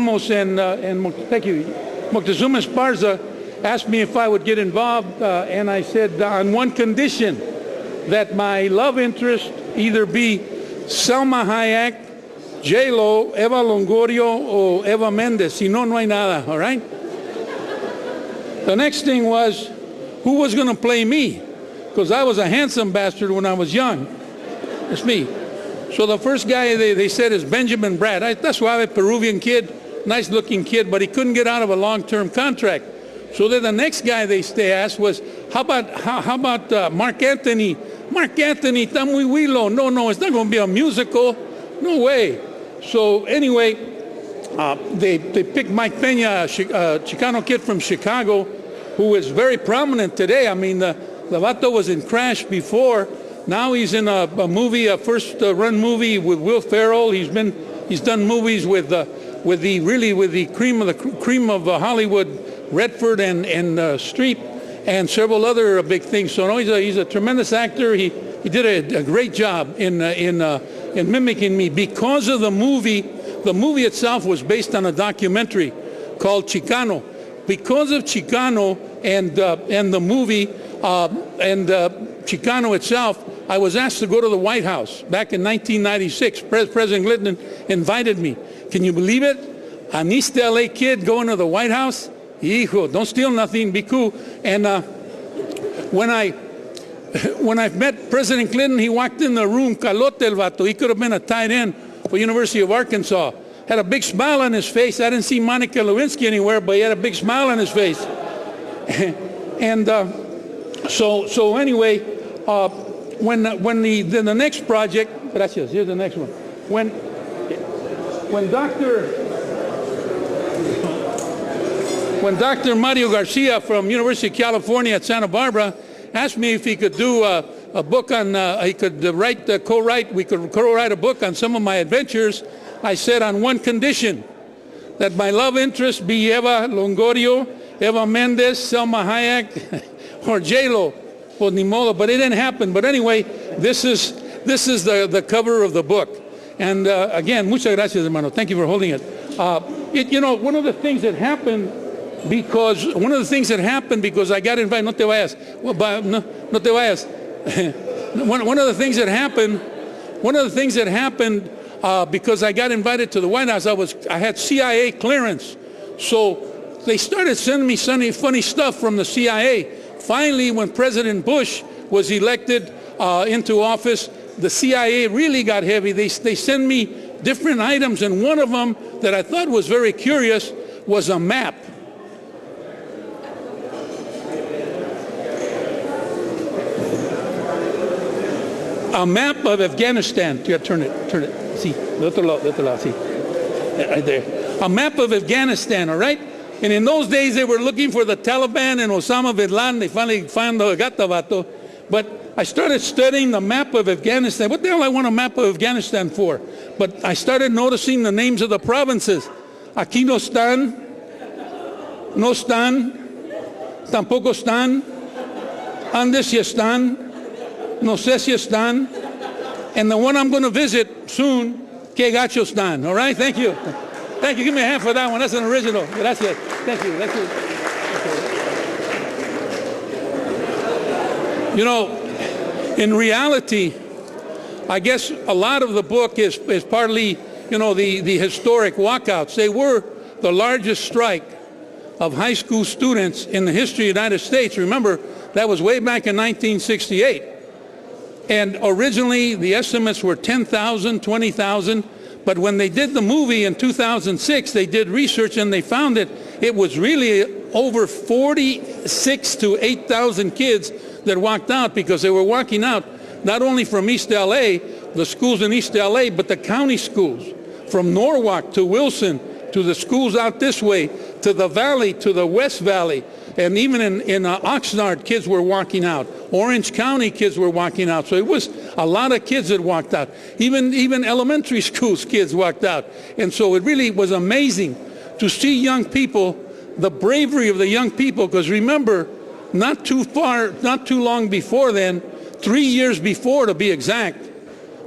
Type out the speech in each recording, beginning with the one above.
Ramos and thank you, Moctezuma Esparza asked me if I would get involved, and I said on one condition, that my love interest either be Salma Hayek, J-Lo, Eva Longorio, or Eva Mendes. Si no, no hay nada, all right? The next thing was, who was going to play me? Because I was a handsome bastard when I was young. It's me. So the first guy they said is Benjamin Bratt. That's why I'm a Peruvian kid, nice looking kid, but he couldn't get out of a long-term contract. So then the next guy they asked was, how about Mark Anthony? Mark Anthony, está muy huilo. No, it's not going to be a musical. No way. So anyway, they picked Mike Peña, a Chicano kid from Chicago, who is very prominent today. I mean, the vato was in Crash before. Now he's in a movie, a first-run movie with Will Ferrell. He's done movies with the cream of Hollywood, Redford and Streep, and several other big things. So no, he's a tremendous actor. He did a great job in mimicking me because of the movie. The movie itself was based on a documentary called Chicano. Because of Chicano and the movie and Chicano itself, I was asked to go to the White House back in 1996. President Clinton invited me. Can you believe it? An East LA kid going to the White House? Hijo, don't steal nothing, be cool. And when I met President Clinton, he walked in the room, calote el vato. He could have been a tight end for University of Arkansas. Had a big smile on his face. I didn't see Monica Lewinsky anywhere, but he had a big smile on his face. And so anyway, when the next project, gracias, here's the next one. When Dr. Mario Garcia from University of California at Santa Barbara asked me if he could do a book on, he could we could co-write a book on some of my adventures, I said on one condition, that my love interest be Eva Longorio, Eva Mendes, Salma Hayek, or J-Lo. Well, ni modo, but it didn't happen. But anyway, this is the cover of the book. And again, muchas gracias, hermano. Thank you for holding it. You know, one of the things that happened because I got invited. No te vayas. No te vayas. One of the things that happened because I got invited to the White House, I had CIA clearance. So they started sending me funny stuff from the CIA. Finally, when President Bush was elected into office, the CIA really got heavy. They sent me different items, and one of them that I thought was very curious was a map. A map of Afghanistan. You got to turn it. See, the otro lado, see. Right there. A map of Afghanistan, all right? And in those days, they were looking for the Taliban and Osama bin Laden. They finally found the Gatavato. But I started studying the map of Afghanistan. What the hell I want a map of Afghanistan for? But I started noticing the names of the provinces. Aquí no están, tampoco están, Andes si están, no sé si están, and the one I'm going to visit soon, que gacho están. All right, thank you. Thank you. Give me a hand for that one. That's an original. Gracias. Thank you. That's it. You know, in reality, I guess a lot of the book is partly, you know, the historic walkouts. They were the largest strike of high school students in the history of the United States. Remember, that was way back in 1968. And originally, the estimates were 10,000, 20,000. But when they did the movie in 2006, they did research and they found that it was really over 46 to 8,000 kids that walked out, because they were walking out not only from East LA, the schools in East LA, but the county schools, from Norwalk to Wilson, to the schools out this way, to the valley, to the West Valley. And even in Oxnard, kids were walking out. Orange County kids were walking out. So it was a lot of kids that walked out. Even elementary schools kids walked out. And so it really was amazing to see young people, the bravery of the young people. Because remember, not too long before then, 3 years before to be exact,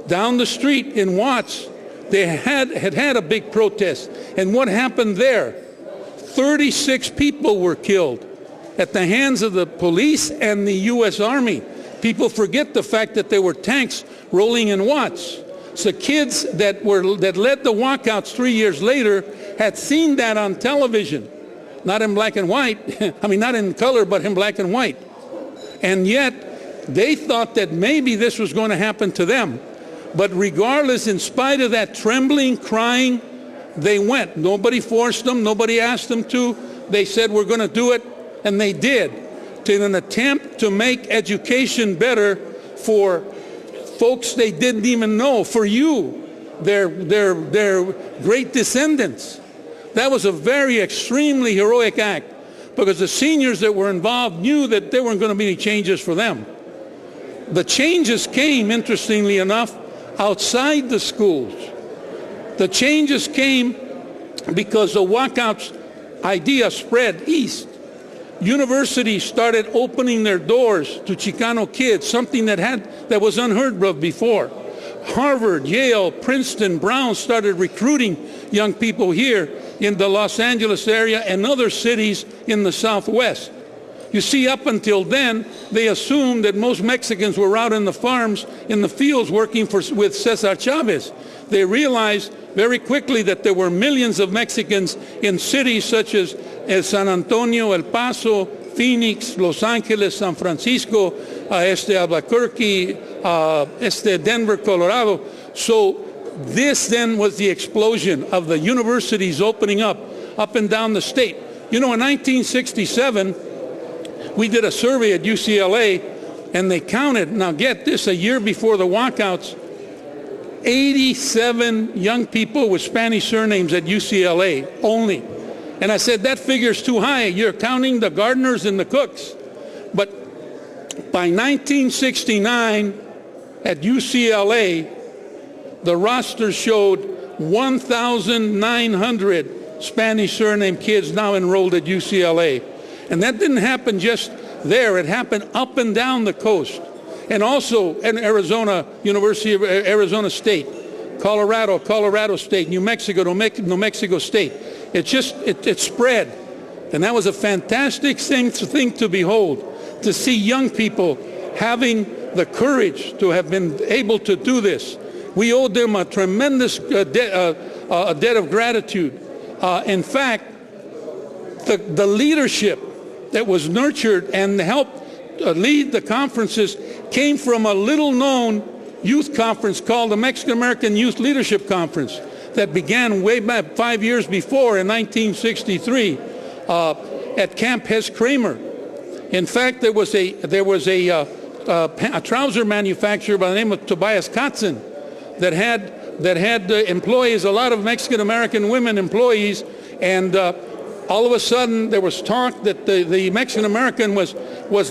down the street in Watts, They had a big protest. And what happened there? 36 people were killed at the hands of the police and the U.S. Army. People forget the fact that there were tanks rolling in Watts. So kids that led the walkouts 3 years later had seen that on television, not in black and white. I mean, not in color, but in black and white. And yet they thought that maybe this was going to happen to them. But regardless, in spite of that trembling, crying, they went. Nobody forced them. Nobody asked them to. They said, we're going to do it. And they did, in an attempt to make education better for folks they didn't even know, for you, their great descendants. That was a very extremely heroic act, because the seniors that were involved knew that there weren't going to be any changes for them. The changes came, interestingly enough, outside the schools. The changes came because the walkouts idea spread east. Universities started opening their doors to Chicano kids, something that was unheard of before. Harvard, Yale, Princeton, Brown started recruiting young people here in the Los Angeles area and other cities in the Southwest. You see, up until then, they assumed that most Mexicans were out in the farms, in the fields, working with Cesar Chavez. They realized very quickly that there were millions of Mexicans in cities such as San Antonio, El Paso, Phoenix, Los Angeles, San Francisco, Albuquerque, Denver, Colorado. So this then was the explosion of the universities opening up and down the state. You know, in 1967, we did a survey at UCLA, and they counted, now get this, a year before the walkouts, 87 young people with Spanish surnames at UCLA only. And I said, that figure's too high. You're counting the gardeners and the cooks. But by 1969, at UCLA, the roster showed 1,900 Spanish surname kids now enrolled at UCLA. And that didn't happen just there. It happened up and down the coast. And also in Arizona, University of Arizona State, Colorado State, New Mexico State. It spread. And that was a fantastic thing to behold, to see young people having the courage to have been able to do this. We owed them a tremendous debt of gratitude. In fact, the leadership that was nurtured and helped lead the conferences came from a little-known youth conference called the Mexican American Youth Leadership Conference that began way back 5 years before in 1963 at Camp Hess Kramer. In fact, there was a trouser manufacturer by the name of Tobias Katzen that had employees, a lot of Mexican American women employees, and all of a sudden there was talk that the Mexican American was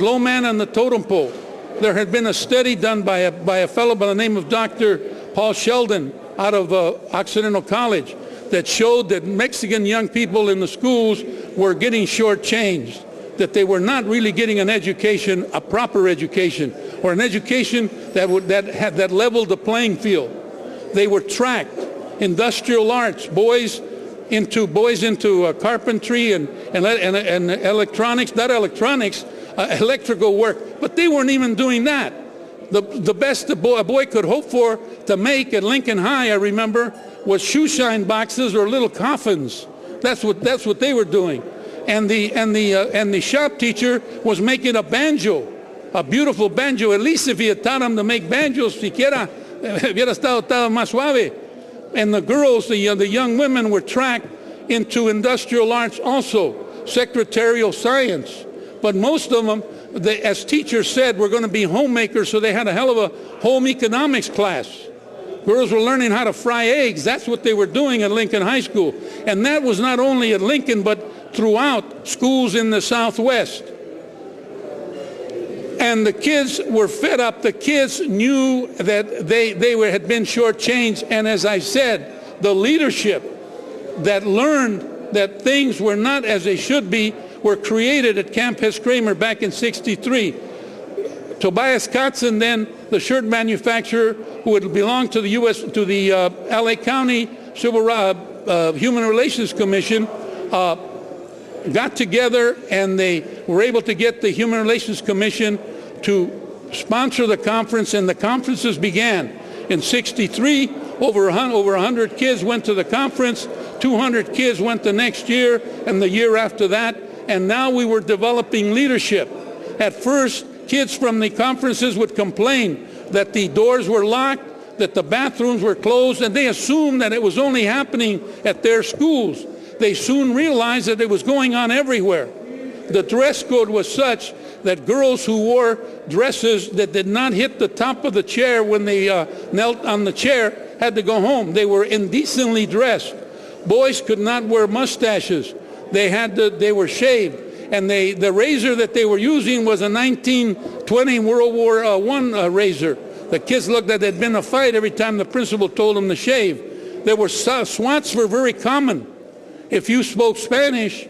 low man on the totem pole. There had been a study done by a fellow by the name of Dr. Paul Sheldon out of Occidental College that showed that Mexican young people in the schools were getting shortchanged, that they were not really getting an education, a proper education, or an education that leveled the playing field. They were tracked, industrial arts, boys into carpentry and electronics, not electronics, electrical work, but they weren't even doing that. The best a boy could hope for to make at Lincoln High, I remember, was shoe shine boxes or little coffins. That's what they were doing. And the shop teacher was making a banjo, a beautiful banjo. At least if he had taught him to make banjos, siquiera hubiera estado más suave. And the girls, the young women, were tracked into industrial arts also, secretarial science. But most of them, as teachers said, were going to be homemakers, so they had a hell of a home economics class. Girls were learning how to fry eggs. That's what they were doing at Lincoln High School. And that was not only at Lincoln, but throughout schools in the Southwest. And the kids were fed up. The kids knew that they had been shortchanged. And as I said, the leadership that learned that things were not as they should be were created at Camp Hess Kramer back in '63. Tobias Katzen then the shirt manufacturer who had belonged to the U.S. to the L.A. County Human Relations Commission got together, and they were able to get the Human Relations Commission to sponsor the conference, and the conferences began. In '63, over 100 kids went to the conference, 200 kids went the next year, and the year after that, and now we were developing leadership. At first, kids from the conferences would complain that the doors were locked, that the bathrooms were closed, and they assumed that it was only happening at their schools. They soon realized that it was going on everywhere. The dress code was such that girls who wore dresses that did not hit the top of the chair when they knelt on the chair had to go home. They were indecently dressed. Boys could not wear mustaches. They were shaved. And the razor that they were using was a 1920 World War I razor. The kids looked like there'd been a fight every time the principal told them to shave. There were swats were very common. If you spoke Spanish,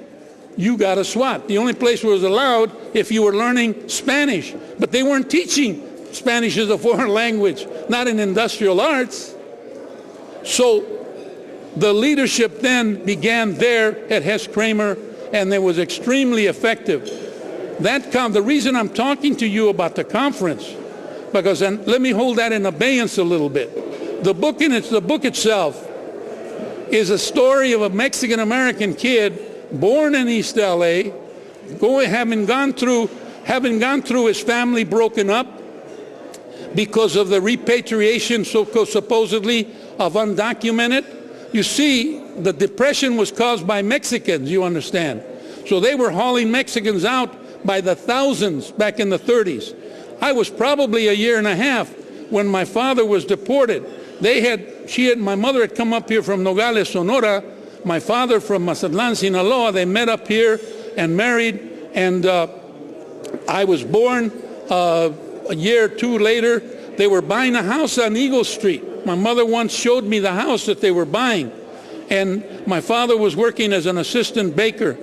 you got a SWAT. The only place where it was allowed if you were learning Spanish. But they weren't teaching Spanish as a foreign language, not in industrial arts. So the leadership then began there at Hess Kramer, and it was extremely effective. The reason I'm talking to you about the conference, because, and let me hold that in abeyance a little bit. The book itself is a story of a Mexican-American kid born in East LA, having gone through his family broken up because of the repatriation, supposedly, of undocumented. You see, the depression was caused by Mexicans, you understand. So they were hauling Mexicans out by the thousands back in the 30s. I was probably a year and a half when my father was deported. My mother had come up here from Nogales, Sonora, my father from Mazatlan, Sinaloa. They met up here and married, and I was born a year or two later. They were buying a house on Eagle Street. My mother once showed me the house that they were buying, and my father was working as an assistant baker.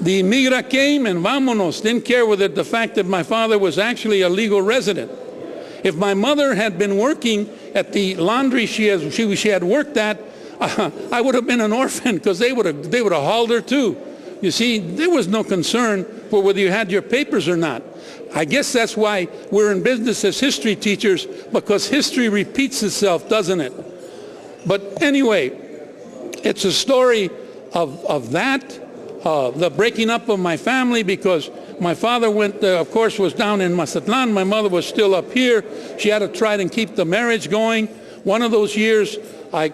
The migra came and vámonos, didn't care whether the fact that my father was actually a legal resident. If my mother had been working at the laundry she had worked at, I would have been an orphan, because they would have hauled her too. You see, there was no concern for whether you had your papers or not. I guess that's why we're in business as history teachers, because history repeats itself, doesn't it? But anyway, it's a story of that, the breaking up of my family, because my father of course, was down in Mazatlan. My mother was still up here. She had to try and keep the marriage going. One of those years, I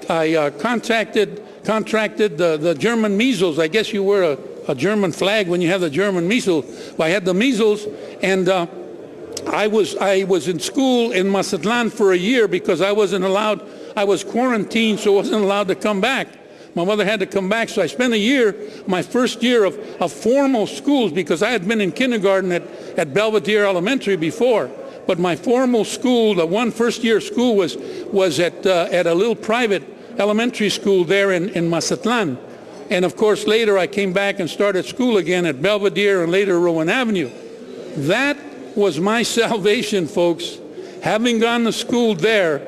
contracted the German measles. I guess you wear a German flag when you have the German measles. Well, I had the measles, and I was in school in Mazatlan for a year because I wasn't allowed. I was quarantined, so I wasn't allowed to come back. My mother had to come back, so I spent a year, my first year of formal schools, because I had been in kindergarten at Belvedere Elementary before. But my formal school, the first year school, was at a little private elementary school there in Mazatlan. And of course, later I came back and started school again at Belvedere and later Rowan Avenue. That was my salvation, folks. Having gone to school there,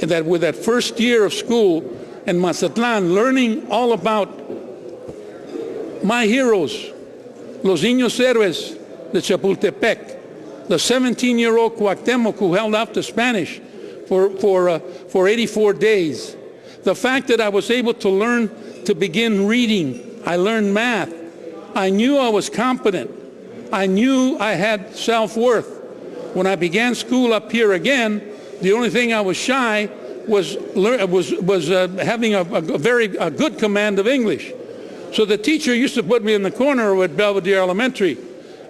with that first year of school in Mazatlan, learning all about my heroes, los niños héroes de Chapultepec, the 17-year-old Cuauhtemoc who held out to Spanish for 84 days. The fact that I was able to learn to begin reading, I learned math. I knew I was competent. I knew I had self-worth. When I began school up here again, the only thing I was shy was having a very good command of English. So the teacher used to put me in the corner at Belvedere Elementary,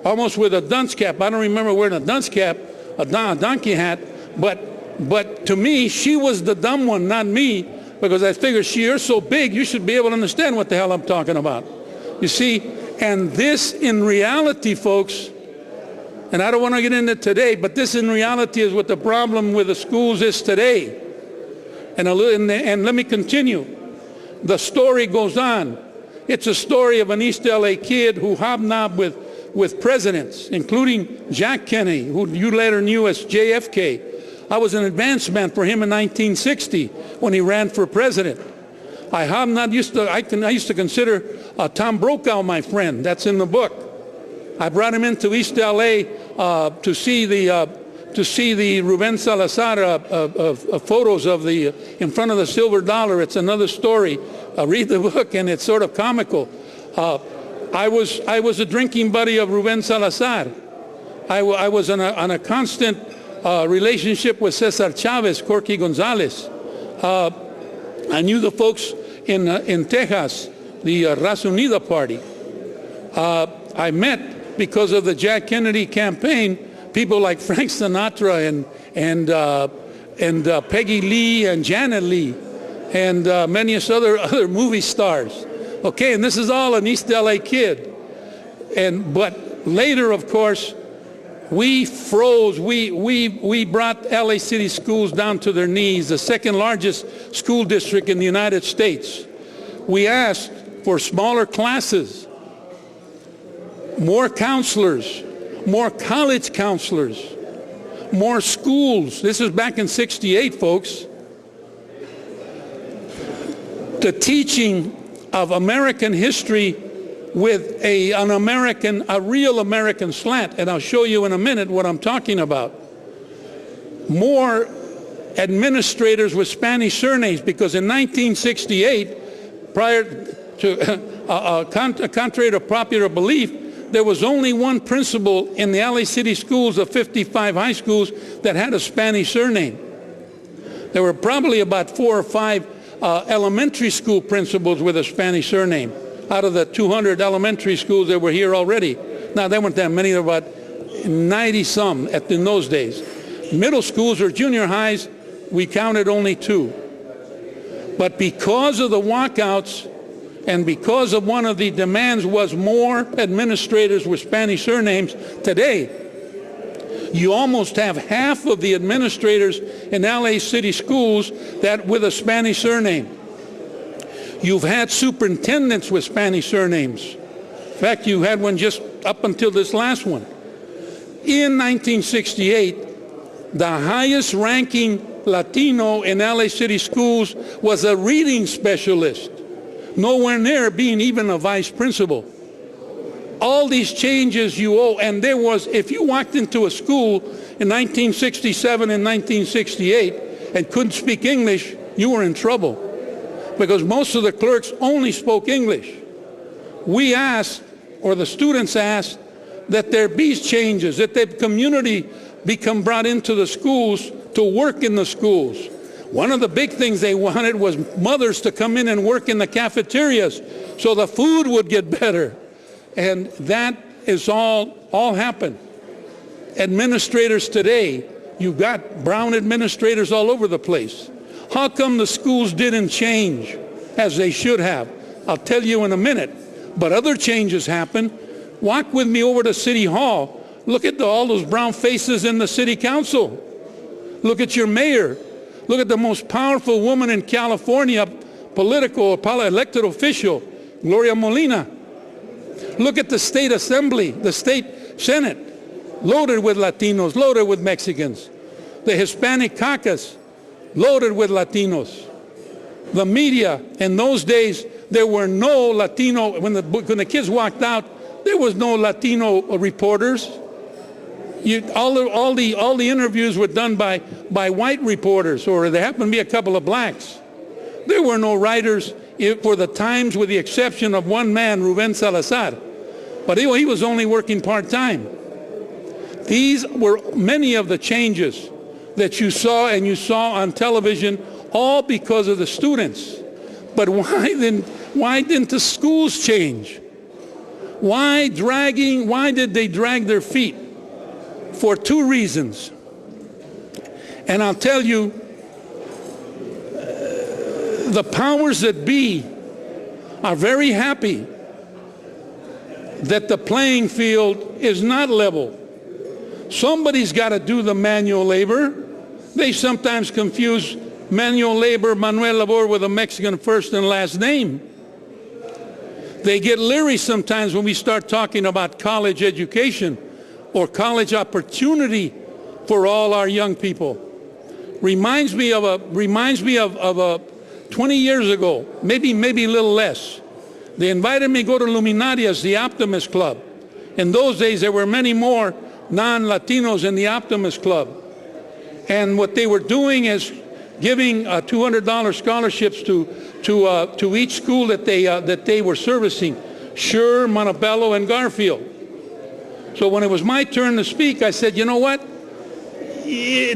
almost with a dunce cap. I don't remember wearing a dunce cap, a donkey hat, but to me, she was the dumb one, not me, because I figured you're so big, you should be able to understand what the hell I'm talking about. You see, and this in reality, folks, and I don't want to get into today, but this in reality is what the problem with the schools is today. And let me continue. The story goes on. It's a story of an East LA kid who hobnobbed with presidents, including Jack Kennedy, who you later knew as JFK. I was an advance man for him in 1960 when he ran for president. I used to consider Tom Brokaw my friend. That's in the book. I brought him into East LA to see the Ruben Salazar photos of in front of the silver dollar. It's another story. Read the book, and it's sort of comical. I was a drinking buddy of Ruben Salazar. I was on a constant relationship with Cesar Chavez, Corky Gonzalez. I knew the folks in Texas, the Raza Unida party. I met, because of the Jack Kennedy campaign, people like Frank Sinatra and Peggy Lee and Janet Lee and many other movie stars. Okay, and this is all an East LA kid. But later, of course, we froze. We brought LA City schools down to their knees, the second largest school district in the United States. We asked for smaller classes, more counselors, more college counselors, more schools. This is back in '68, folks. The teaching of American history with a real American slant, and I'll show you in a minute what I'm talking about. More administrators with Spanish surnames, because in 1968, prior to contrary to popular belief, there was only one principal in the LA City schools of 55 high schools that had a Spanish surname. There were probably about 4 or 5 elementary school principals with a Spanish surname out of the 200 elementary schools that were here already. Now, there weren't that many. There were about 90-some in those days. Middle schools or junior highs, we counted only 2. But because of the walkouts and because of one of the demands was more administrators with Spanish surnames, today you almost have half of the administrators in LA City schools that with a Spanish surname. You've had superintendents with Spanish surnames. In fact, you had one just up until this last one. In 1968, the highest ranking Latino in LA City schools was a reading specialist, nowhere near being even a vice principal. All these changes you owe, and there was, if you walked into a school in 1967 and 1968 and couldn't speak English, you were in trouble, because most of the clerks only spoke English. We asked, or the students asked, that there be changes, that the community become brought into the schools to work in the schools. One of the big things they wanted was mothers to come in and work in the cafeterias so the food would get better. And that is all happened. Administrators today, you've got brown administrators all over the place. How come the schools didn't change as they should have? I'll tell you in a minute. But other changes happened. Walk with me over to City Hall. Look at all those brown faces in the city council. Look at your mayor. Look at the most powerful woman in California, elected official, Gloria Molina. Look at the state assembly, the state senate, loaded with Latinos, loaded with Mexicans. The Hispanic caucus, loaded with Latinos. The media, in those days, there were no Latino, when the kids walked out, there was no Latino reporters. All the interviews were done by white reporters, or there happened to be a couple of blacks. There were no writers for the Times, with the exception of one man, Ruben Salazar. But he was only working part-time. These were many of the changes that you saw on television, all because of the students. But why didn't the schools change? Why did they drag their feet? For 2 reasons. And I'll tell you, the powers that be are very happy that the playing field is not level. Somebody's got to do the manual labor. They sometimes confuse manual labor, Manuel Labor, with a Mexican first and last name. They get leery sometimes when we start talking about college education or college opportunity for all our young people. Reminds me of 20 years ago, maybe a little less. They invited me to go to Luminarias, the Optimist Club. In those days, there were many more non-Latinos in the Optimist Club. And what they were doing is giving $200 scholarships to each school that they were servicing, Sure, Montebello, and Garfield. So when it was my turn to speak, I said, you know what?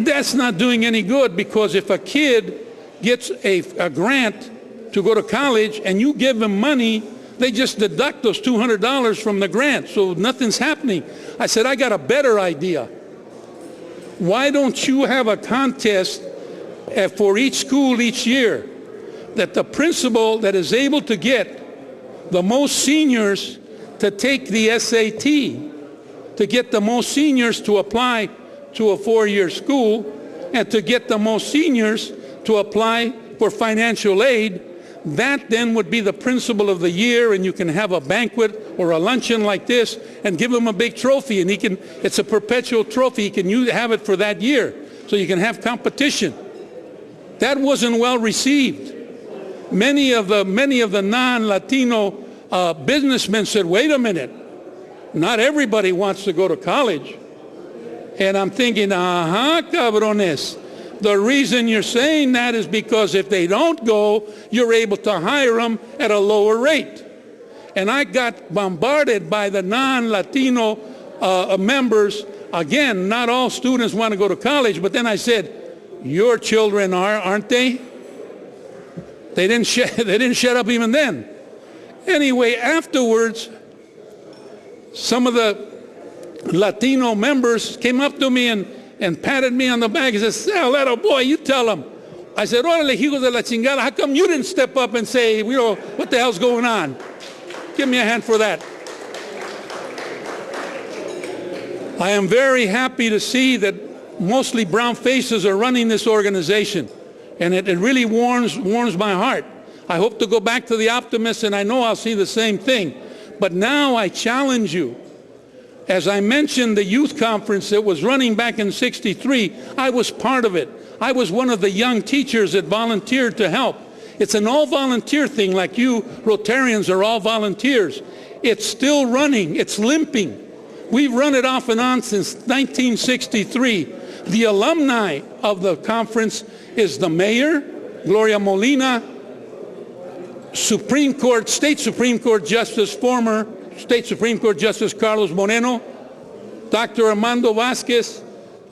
That's not doing any good, because if a kid gets a grant to go to college and you give them money, they just deduct those $200 from the grant, so nothing's happening. I said, I got a better idea. Why don't you have a contest for each school each year, that the principal that is able to get the most seniors to take the SAT, to get the most seniors to apply to a four-year school, and to get the most seniors to apply for financial aid, that then would be the principal of the year, and you can have a banquet or a luncheon like this and give him a big trophy, and it's a perpetual trophy. He can have it for that year, so you can have competition. That wasn't well received. Many of the non-Latino businessmen said, wait a minute, not everybody wants to go to college. And I'm thinking, cabrones. The reason you're saying that is because if they don't go, you're able to hire them at a lower rate. And I got bombarded by the non-Latino members. Again, not all students want to go to college, but then I said, your children aren't they? They didn't shut up even then. Anyway, afterwards, some of the Latino members came up to me and patted me on the back and said, Sal, little boy, you tell them. I said, órale, hijos de la chingada, how come you didn't step up and say, what the hell's going on? Give me a hand for that. I am very happy to see that mostly brown faces are running this organization, and it really warms my heart. I hope to go back to the Optimists, and I know I'll see the same thing. But now I challenge you. As I mentioned, the youth conference that was running back in '63, I was part of it. I was one of the young teachers that volunteered to help. It's an all-volunteer thing, like you Rotarians are all volunteers. It's still running. It's limping. We've run it off and on since 1963. The alumni of the conference is the mayor, Gloria Molina, State Supreme Court Justice, former State Supreme Court Justice Carlos Moreno, Dr. Armando Vasquez,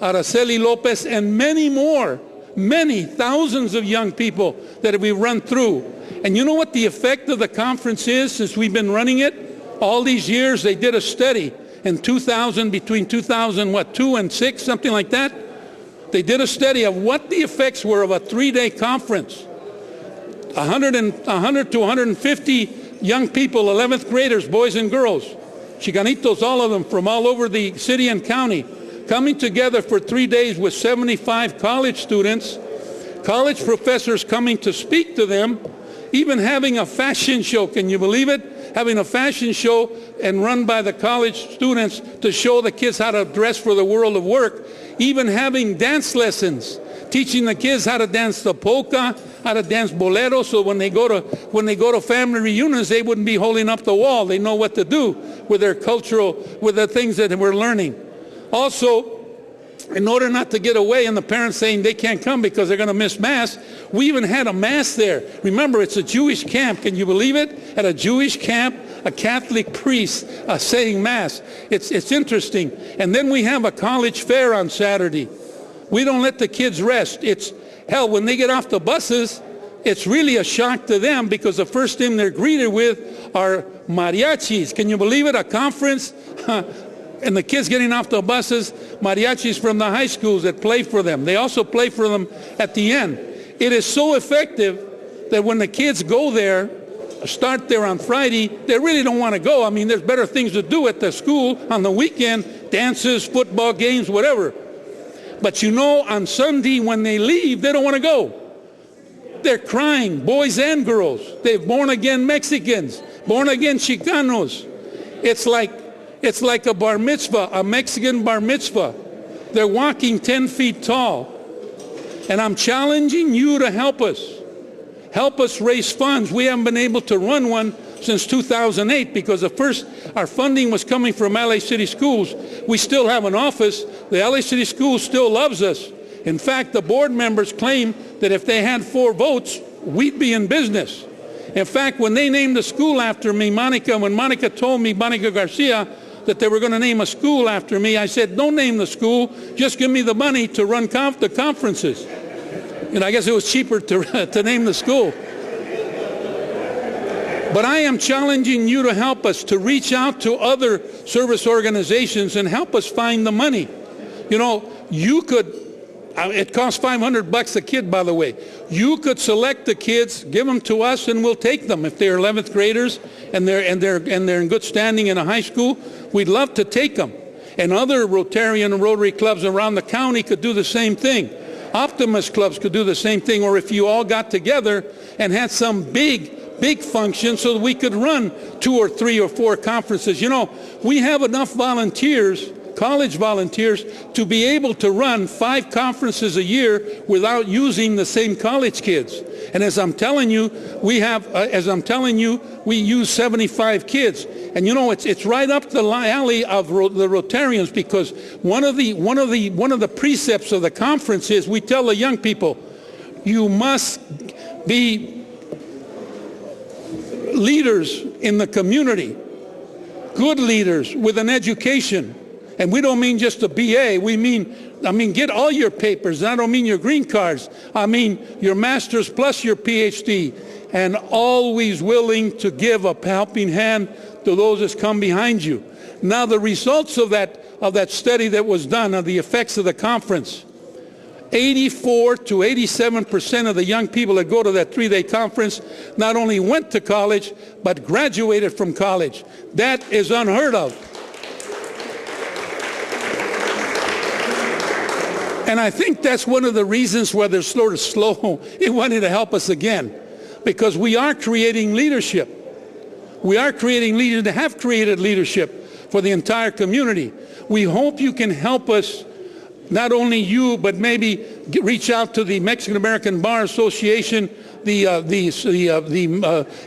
Araceli Lopez, and many more, many thousands of young people that we run through. And you know what the effect of the conference is since we've been running it? All these years, they did a study in 2000, between 2002 and 6, something like that. They did a study of what the effects were of a 3-day conference. 100 to 150 young people, 11th graders, boys and girls, Chicanitos, all of them from all over the city and county, coming together for 3 days with 75 college students, college professors coming to speak to them, even having a fashion show. Can you believe it? Having a fashion show and run by the college students to show the kids how to dress for the world of work, even having dance lessons, teaching the kids how to dance the polka, how to dance bolero, so when they go to family reunions, they wouldn't be holding up the wall. They know what to do with their with the things that we're learning. Also, in order not to get away and the parents saying they can't come because they're going to miss Mass, we even had a Mass there. Remember, it's a Jewish camp. Can you believe it? At a Jewish camp, a Catholic priest saying Mass. It's interesting. And then we have a college fair on Saturday. We don't let the kids rest. Hell, when they get off the buses, it's really a shock to them because the first thing they're greeted with are mariachis. Can you believe it? A conference? And the kids getting off the buses, mariachis from the high schools that play for them. They also play for them at the end. It is so effective that when the kids go there, start there on Friday, they really don't want to go. I mean, there's better things to do at the school on the weekend, dances, football games, whatever. But you know, on Sunday when they leave, they don't want to go. They're crying, boys and girls. They're born-again Mexicans, born-again Chicanos. It's like a bar mitzvah, a Mexican bar mitzvah. They're walking 10 feet tall. And I'm challenging you to help us. Help us raise funds. We haven't been able to run one since 2008 because our funding was coming from LA City Schools. We still have an office. The LA City Schools still loves us. In fact, the board members claim that if they had 4 votes, we'd be in business. In fact, when they named the school after me, when Monica told me, Monica Garcia, that they were going to name a school after me, I said, don't name the school, just give me the money to run the conferences. And I guess it was cheaper to name the school. But I am challenging you to help us, to reach out to other service organizations and help us find the money. You know, you could, it costs $500 a kid, by the way. You could select the kids, give them to us, and we'll take them. If they're 11th graders and they're in good standing in a high school, we'd love to take them. And other Rotarian and Rotary clubs around the county could do the same thing. Optimist clubs could do the same thing. Or if you all got together and had some big function so that we could run 2 or 3 or 4 conferences. You know, we have enough volunteers, college volunteers, to be able to run 5 conferences a year without using the same college kids. And as I'm telling you, we use 75 kids. And you know, it's right up the alley of the Rotarians, because one of the precepts of the conference is we tell the young people, you must be leaders in the community, good leaders with an education. And we don't mean just a BA, I mean get all your papers. And I don't mean your green cards, I mean your master's plus your PhD, and always willing to give a helping hand to those that come behind you. Now the results of that study that was done on the effects of the conference, 84 to 87% of the young people that go to that 3-day conference not only went to college, but graduated from college. That is unheard of. And I think that's one of the reasons why they're sort of slow in wanting to help us again, because we are creating leadership. We are creating leaders that have created leadership for the entire community. We hope you can help us, not only you, but maybe reach out to the Mexican American Bar Association, the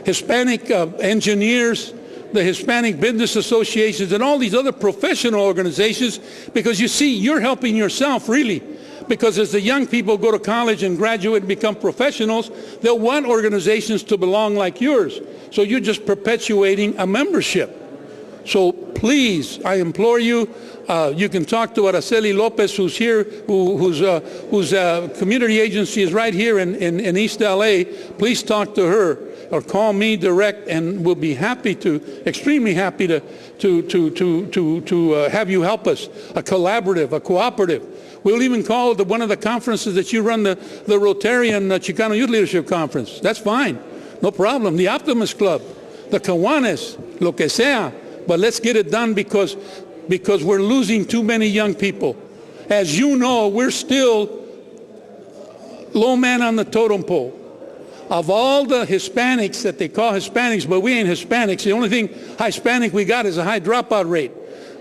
Hispanic engineers, the Hispanic business associations, and all these other professional organizations, because you see, you're helping yourself really. Because as the young people go to college and graduate and become professionals, they'll want organizations to belong like yours. So you're just perpetuating a membership. So please, I implore you, you can talk to Araceli Lopez, who's here, whose community agency is right here in East LA. Please talk to her or call me direct, and we'll be happy to, extremely happy to have you help us. A collaborative, a cooperative. We'll even call one of the conferences that you run, the Rotarian Chicano Youth Leadership Conference. That's fine, no problem. The Optimist Club, the Kiwanis, lo que sea. But let's get it done, because we're losing too many young people. As you know, we're still low man on the totem pole. Of all the Hispanics that they call Hispanics, but we ain't Hispanics. The only thing Hispanic we got is a high dropout rate.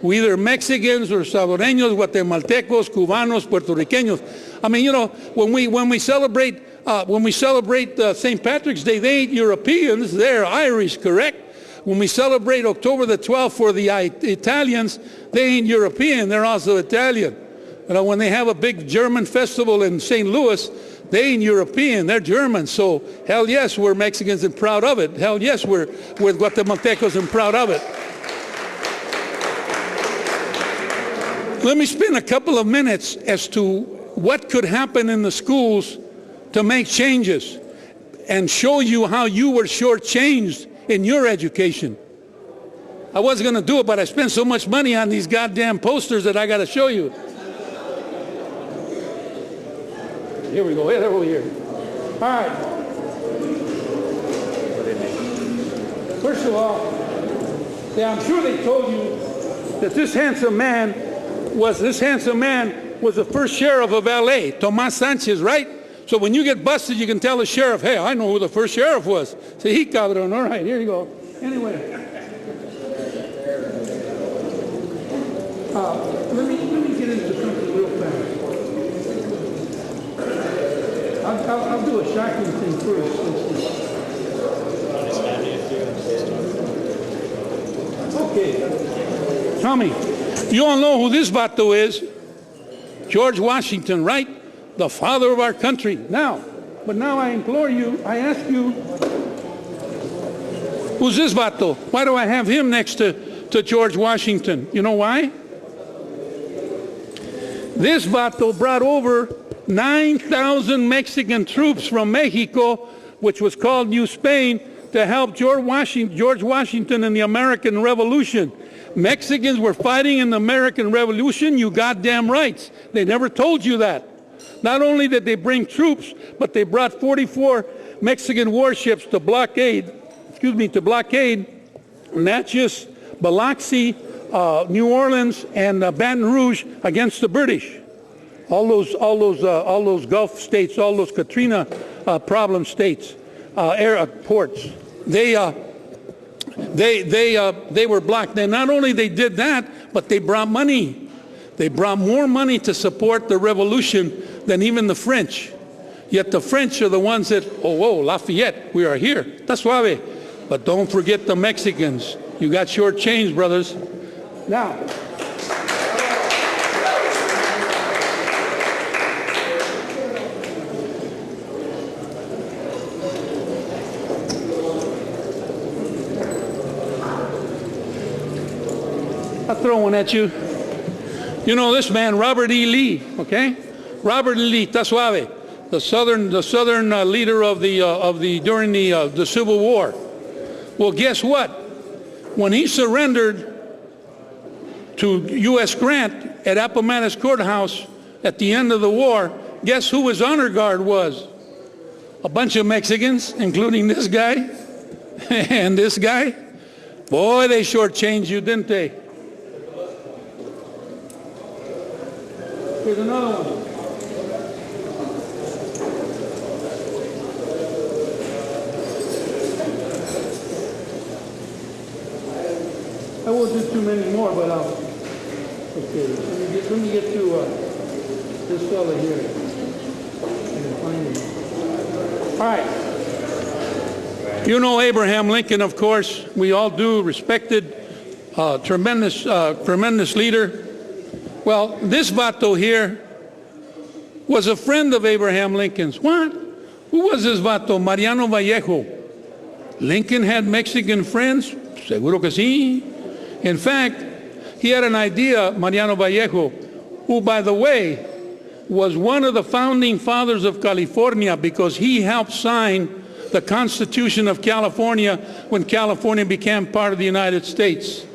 We either Mexicans or Salvadoreños, Guatemaltecos, Cubanos, Puerto Ricanos. I mean, you know, when we celebrate St. Patrick's Day, they ain't Europeans, they're Irish, correct? When we celebrate October the 12th for the Italians, they ain't European, they're also Italian. You know, when they have a big German festival in St. Louis, they ain't European, they're German. So hell yes, we're Mexicans and proud of it. Hell yes, we're Guatemaltecos and proud of it. Let me spend a couple of minutes as to what could happen in the schools to make changes and show you how you were shortchanged in your education. I wasn't going to do it, but I spent so much money on these goddamn posters that I got to show you. Here we go. Hey, over here. All right. First of all, I'm sure they told you that this handsome man was the first sheriff of LA, Tomas Sanchez, right? So when you get busted, you can tell the sheriff, hey, I know who the first sheriff was. Say, he cabron, all right, here you go. Anyway, let me get into something real fast. I'll do a shocking thing first. Okay. Tommy, you all know who this vato is. George Washington, right? The father of our country. Now I implore you, I ask you, who's this vato? Why do I have him next to George Washington? You know why? This vato brought over 9,000 Mexican troops from Mexico, which was called New Spain, to help George Washington in the American Revolution. Mexicans were fighting in the American Revolution, you goddamn rights. They never told you that. Not only did they bring troops, but they brought 44 Mexican warships to blockade Natchez, Biloxi, New Orleans, and Baton Rouge against the British. All those Gulf states, all those Katrina problem states, ports. They were blocked. And not only they did that, but they brought money. They brought more money to support the revolution than even the French. Yet the French are the ones that, oh, Lafayette, we are here. Está suave. But don't forget the Mexicans. You got short change, brothers. Now, I'll throw one at you. You know this man, Robert E. Lee, okay? Robert E. Lee, está suave. The southern leader during the Civil War. Well, guess what? When he surrendered to U.S. Grant at Appomattox Courthouse at the end of the war, guess who his honor guard was? A bunch of Mexicans, including this guy and this guy. Boy, they shortchanged you, didn't they? Here's another one. I won't do too many more, but I'll. Okay, let me get to this fella here. All right. You know Abraham Lincoln, of course. We all do. Respected, tremendous leader. Well, this vato here was a friend of Abraham Lincoln's. What? Who was this vato? Mariano Vallejo. Lincoln had Mexican friends? Seguro que sí. In fact, he had an idea, Mariano Vallejo, who, by the way, was one of the founding fathers of California because he helped sign the Constitution of California when California became part of the United States.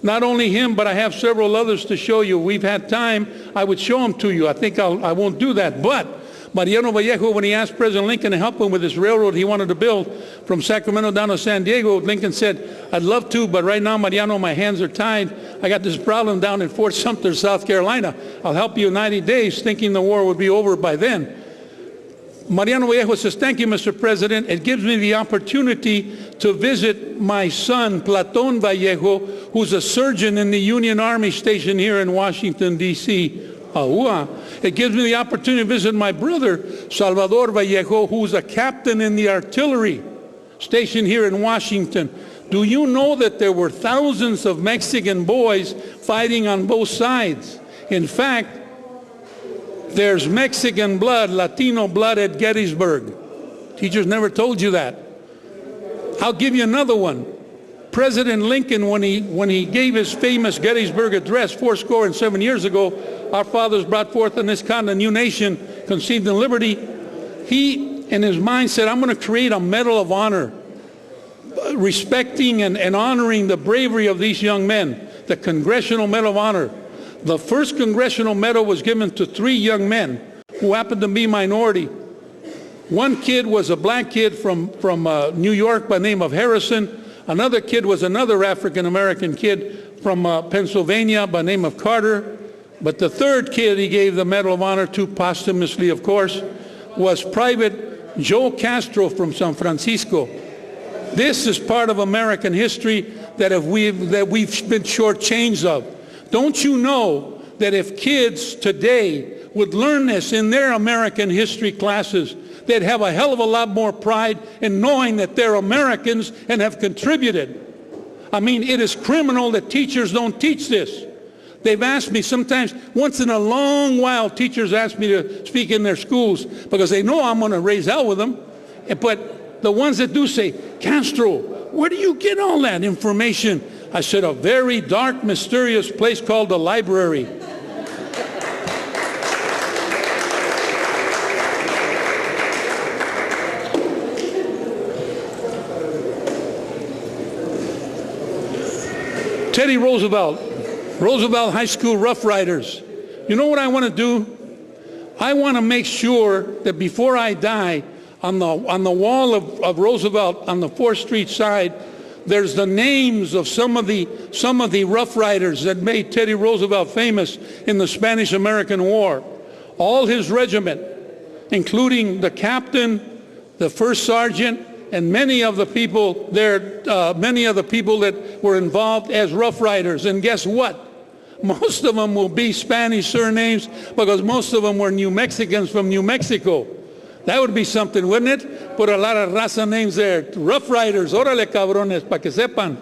Not only him, but I have several others to show you. We've had time. I would show them to you. I think I won't do that. But Mariano Vallejo, when he asked President Lincoln to help him with this railroad he wanted to build from Sacramento down to San Diego, Lincoln said, I'd love to, but right now, Mariano, my hands are tied. I got this problem down in Fort Sumter, South Carolina. I'll help you in 90 days, thinking the war would be over by then. Mariano Vallejo says, thank you, Mr. President. It gives me the opportunity to visit my son, Platon Vallejo, who's a surgeon in the Union Army station here in Washington, D.C. It gives me the opportunity to visit my brother, Salvador Vallejo, who's a captain in the artillery station here in Washington. Do you know that there were thousands of Mexican boys fighting on both sides? In fact, there's Mexican blood, Latino blood at Gettysburg. Teachers never told you that. I'll give you another one. President Lincoln, when he gave his famous Gettysburg address 77 years ago, our fathers brought forth on this continent a new nation, conceived in liberty. He, in his mind, said, I'm going to create a medal of honor, respecting and honoring the bravery of these young men, the Congressional Medal of Honor. The first Congressional Medal was given to 3 young men who happened to be minority. One kid was a black kid from New York by the name of Harrison. Another kid was another African-American kid from Pennsylvania by the name of Carter. But the third kid he gave the Medal of Honor to, posthumously of course, was Private Joe Castro from San Francisco. This is part of American history that we've been shortchanged of. Don't you know that if kids today would learn this in their American history classes, they'd have a hell of a lot more pride in knowing that they're Americans and have contributed. I mean, it is criminal that teachers don't teach this. They've asked me sometimes, once in a long while, teachers ask me to speak in their schools because they know I'm going to raise hell with them. But the ones that do say, Castro, where do you get all that information? I said, a very dark, mysterious place called the library. Teddy Roosevelt High School Rough Riders. You know what I want to do? I want to make sure that before I die, on the wall of Roosevelt on the 4th Street side, there's the names of some of the Rough Riders that made Teddy Roosevelt famous in the Spanish-American War. All his regiment, including the captain, the first sergeant, and many of the people there, many of the people that were involved as Rough Riders. And guess what? Most of them will be Spanish surnames because most of them were New Mexicans from New Mexico. That would be something, wouldn't it? Put a lot of raza names there. Rough Riders, órale cabrones, pa que sepan.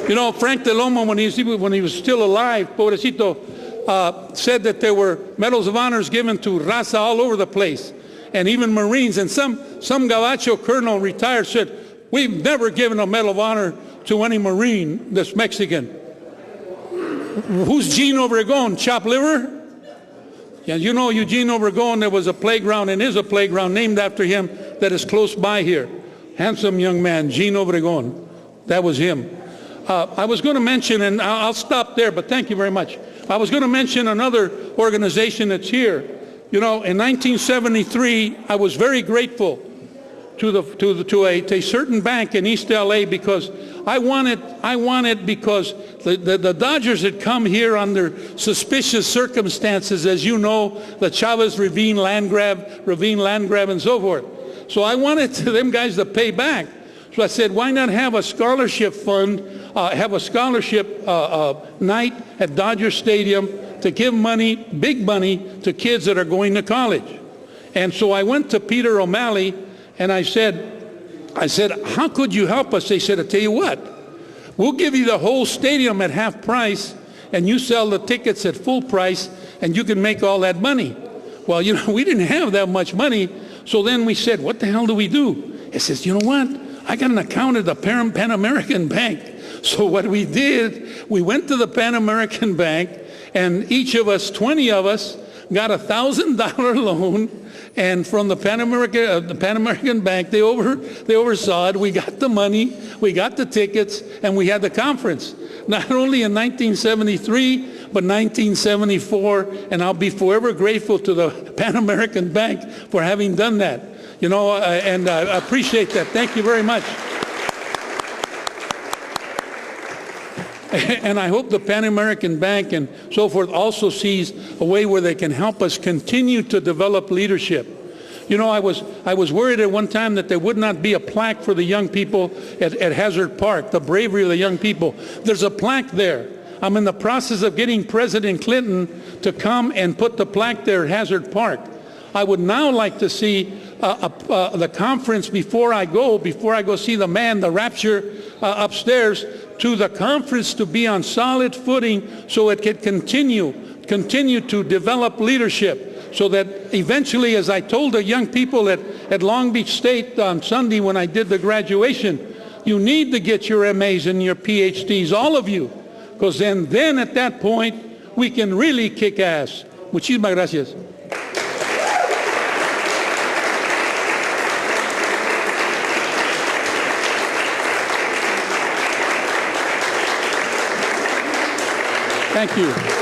You know, Frank de Loma, when he was still alive, pobrecito, said that there were medals of honors given to raza all over the place, and even Marines. And some Gabacho colonel retired said, we've never given a medal of honor to any Marine that's Mexican. Who's Gene Obregón? Chop liver? Yeah, you know Eugene Obregón, there was a playground and is a playground named after him that is close by here. Handsome young man, Gene Obregón. That was him. I was going to mention, and I'll stop there, but thank you very much. I was going to mention another organization that's here. You know, in 1973, I was very grateful to a certain bank in East LA because I wanted because the Dodgers had come here under suspicious circumstances, as you know, the Chavez Ravine land grab and so forth. So I wanted them guys to pay back. So I said, why not have a scholarship fund, have a scholarship night at Dodger Stadium to give money, big money, to kids that are going to college. And so I went to Peter O'Malley and I said, how could you help us? They said, I tell you what, we'll give you the whole stadium at half price and you sell the tickets at full price and you can make all that money. Well, you know, we didn't have that much money. So then we said, what the hell do we do? He says, you know what? I got an account at the Pan American Bank. So what we did, we went to the Pan American Bank and each of us, 20 of us, got a $1,000 loan. And from the Pan American Bank, they oversaw it. We got the money, we got the tickets, and we had the conference. Not only in 1973, but 1974. And I'll be forever grateful to the Pan American Bank for having done that. You know, and I appreciate that. Thank you very much. And I hope the Pan American Bank and so forth also sees a way where they can help us continue to develop leadership. You know, I was worried at one time that there would not be a plaque for the young people at Hazard Park, the bravery of the young people. There's a plaque there. I'm in the process of getting President Clinton to come and put the plaque there at Hazard Park. I would now like to see the conference before I go see the man, the rapture upstairs, to the conference to be on solid footing so it can continue to develop leadership so that eventually, as I told the young people at Long Beach State on Sunday when I did the graduation, you need to get your MAs and your PhDs, all of you, because then at that point we can really kick ass. Muchísimas gracias. Thank you.